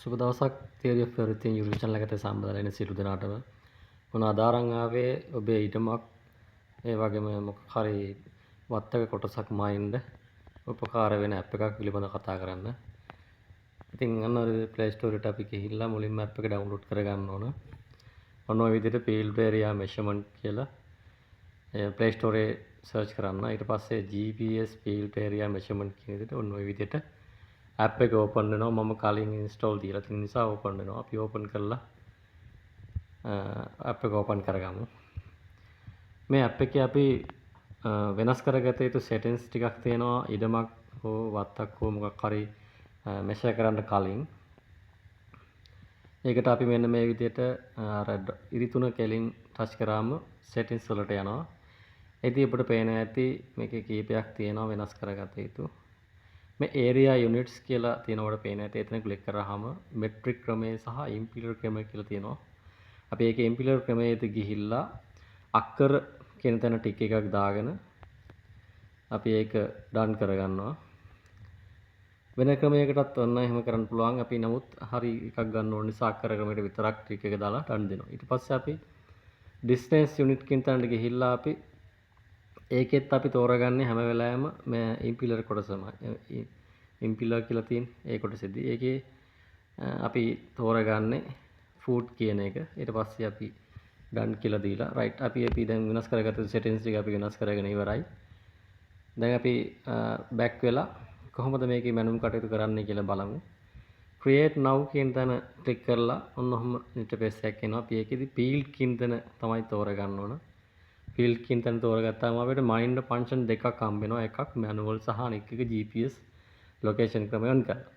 සුබ දවසක් Theory of Everything YouTube channel එකට සම්බන්ධ වෙන සියලු දෙනාටම මොනවද අරන් ආවේ ඔබේ ඊටමක් ඒ වගේම මොකක් හරි වත්තක කොටසක් මයින්ඩ් උපකාර වෙන ඇප් එකක් පිළිබඳව කතා කරන්න. ඉතින් අන්න Play Store එකට අපි ගිහිල්ලා මුලින්ම ඇප් එක ඩවුන්ලෝඩ් කරගන්න ඕන. ඔන්න ඔය විදිහට field area measurement කියලා Play Store එකේ සර්ච් කරන්න. ඊට පස්සේ GPS field area measurement කියන විදිහට ඔන්න ඔය විදිහට ඇප් එක ඕපන් වෙනවා. මම කලින් ඉන්ස්ටෝල් දීලා තියෙන නිසා ඕපන් වෙනවා. අපි ඕපන් කරලා ඇප් එක ඕපන් කරගමු. මේ ඇප් එකේ අපි වෙනස් කරගත යුතු settings ටිකක් තියෙනවා. ඉඩමක් හෝ වත්තක් හෝ මොකක් හරි measure කරන්න කලින්. ඒකට අපි මෙන්න මේ විදිහට අර ඉරිතුන කෙලින් ටච් කරාම settings වලට යනවා. ඉතින් අපිට පේන ඇති මේකේ කීපයක් තියෙනවා වෙනස් කරගත යුතු. මේ area units කියලා තියෙනවට පේන ඇති. එතන ක්ලික් කරාම metric ක්‍රමය සහ impeller ක්‍රමය කියලා තියෙනවා. අපි ඒකේ impeller ක්‍රමයට ගිහිල්ලා අක්කර කියන තැන ටික එකක් දාගෙන අපි ඒක done කරගන්නවා. වෙන ක්‍රමයකටත් ඔන්න එහෙම කරන්න පුළුවන්. අපි නමුත් හරි එකක් ගන්න ඕන නිසා අක්කර ක්‍රමයට විතරක් ටික එක දාලා done දෙනවා. ඊට පස්සේ අපි distance unit කියන තැනට ගිහිල්ලා අපි ඒකෙත් අපි තෝරගන්නේ හැම වෙලාවෙම මේ impeller කොටසමයි. impeller කියලා තියෙන ඒ කොටසෙදී ඒකේ අපි තෝරගන්නේ foot කියන එක. ඊට පස්සේ අපි done කියලා දීලා right අපි දැන් වෙනස් කරගත්ත settings ටික අපි වෙනස් කරගෙන ඉවරයි. දැන් අපි back වෙලා කොහොමද මේකේ මැනුම් කටයුතු කරන්නේ කියලා බලමු. create now කියන තැන ක්ලික් කරලා ඔන්න ඔහම interface එකක් එනවා. අපි ඒකෙදි field කියන තැන තමයි තෝරගන්න ඕන. field කියන තැන තෝරගත්තාම අපිට mind function දෙකක් හම්බ වෙනවා. එකක් manual සහ අනෙක් එක GPS location ක්‍රමය on කරලා.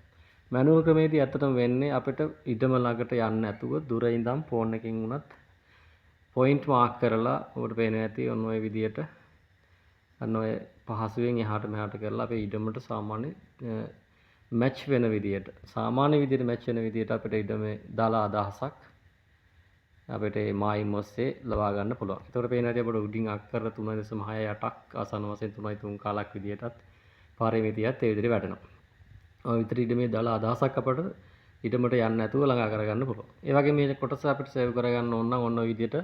manual ක්‍රමයේදී ඇත්තටම වෙන්නේ අපිට ඉඩම ළඟට යන්න නැතුව දුර ඉඳන් ෆෝන් එකකින් උනත් point mark කරලා ඔබට පේනවා ඇති ඔන්න ඔය විදියට අන්න ඔය පහසුවෙන් එහාට මෙහාට කරලා අපේ ඉඩමට සාමාන්‍ය match වෙන විදියට සාමාන්‍ය විදියට match වෙන විදියට අපිට ඉඩමේ දාලා අදහසක් අපිට මේ මායිම් ඔස්සේ ලබා ගන්න පුළුවන්. ඒතකොට පේනවා ඇති අපිට උඩින් අක්කර 3.68ක් ආසන්න වශයෙන් 3.3 කාලක් විදියටත් පාරමිතියත් ඒ විදිහට වැටෙනවා. ඔය විතර ඉඩමේ දාලා අදහසක් අපිට ඉඩමට යන්න නැතුව ළඟා කරගන්න පුළුවන්. ඒ වගේ මේ කොටස අපිට සේව් කරගන්න ඕන නම් ඔන්න ඔය විදිහට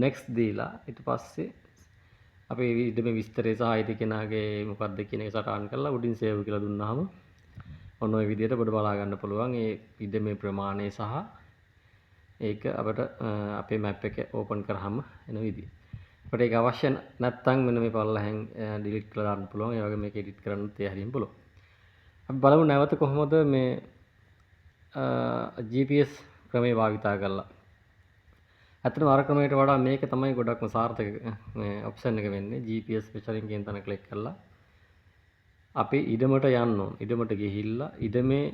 next දීලා ඊට පස්සේ අපි ඉඩමේ විස්තරය සහ අයිති කෙනාගේ මොකක්ද කියන එක සටහන් කරලා උඩින් සේව් කියලා දුන්නාම ඔන්න ඔය විදිහට අපිට බලා ගන්න පුළුවන් ඒ ඉඩමේ ප්‍රමාණය සහ ඒක අපිට අපේ map එක ඕපන් කරාම එන විදිය. අපිට ඒක අවශ්‍ය නැත්නම් මෙන්න මේ පල්ලෙහෙන් delete කරලා දාන්න පුළුවන්. ඒ වගේ මේක edit කරන්නත් ඒ හරියම පුළුවන්. අපි බලමු නැවත කොහොමද මේ GPS ක්‍රමේ භාවිතා කරලා. ඇත්තටම අර ක්‍රමයට වඩා මේක තමයි ගොඩක්ම සාර්ථක මේ ඔප්ෂන් එක වෙන්නේ. GPS measuring කියන තැන ක්ලික් කරලා අපි ඉඩමට යන්න ඕන. ඉඩමට ගිහිල්ලා ඉඩමේ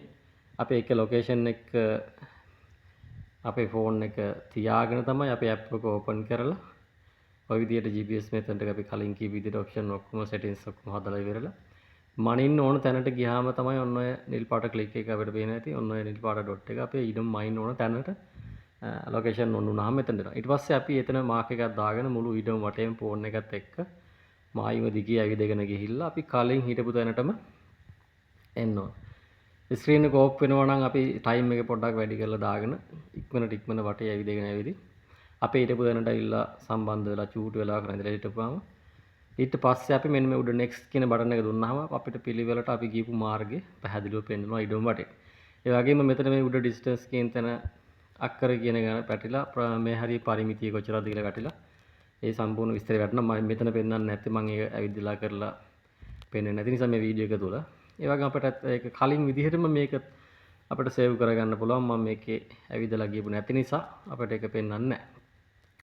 අපේ එක ලොකේෂන් එක අපේ ෆෝන් එක තියාගෙන තමයි අපි ඇප් එක ඕපන් කරලා ඔය විදිහට GPS method එක අපි කලින් කී විදිහට ඔප්ෂන් ඔක්කොම settings ඔක්කොම හදලා ඉවරලා මනින්න ඕන තැනට ගියාම තමයි ඔන්න ඔය නිල් පාට ක්ලික් එක අපිට පේන ඇති. ඔන්න ඔය නිල් පාට ඩොට් එක අපේ ඉඩම මයින් ඕන තැනට ලොකේෂන් ඔන්න උනහම මෙතන දෙනවා. ඊට පස්සේ අපි එතන මාක් එකක් දාගෙන මුළු ඉඩම වටේම ෆෝන් එකත් එක්ක මායිම දිගේ ඇවිදගෙන ගිහිල්ලා අපි කලින් හිටපු තැනටම එන්න ඕන. ස්ක්‍රීන් එක ඕෆ් වෙනවා නම් අපි ටයිම් එක පොඩ්ඩක් වැඩි කරලා දාගෙන ඉක්මනට වටේ ඇවිදගෙන ඇවිදි අපේ හිටපු තැනට ඇවිල්ලා සම්බන්ධ වෙලා චූටි වෙලා කරන් ඉඳලා හිටපුවාම ඊට පස්සේ අපි මෙන්න මේ උඩ next කියන බටන් එක දුන්නාම අපිට පිළිවෙලට අපි ගිහපු මාර්ගේ පැහැදිලිව පෙන්වනවා ඉඩම වටේ. ඒ වගේම මෙතන මේ උඩ distance කියන තැන අක්කර කියන ගාන පැටිලා මේ හරිය පරිමිතිය කොච්චරද කියලා වැටිලා ඒ සම්පූර්ණ විස්තරය වැටෙනවා. මම මෙතන පෙන්වන්නේ නැත්නම් මම ඒක ඇවිදලා කරලා පෙන්වන්නේ නැති නිසා මේ වීඩියෝ එක තුල ඒ වගේ අපිට ඒක කලින් විදිහටම මේක අපිට සේව් කරගන්න පුළුවන්. මම මේකේ ඇවිදලා ගියපු නැති නිසා අපිට ඒක පෙන්වන්නේ නැහැ.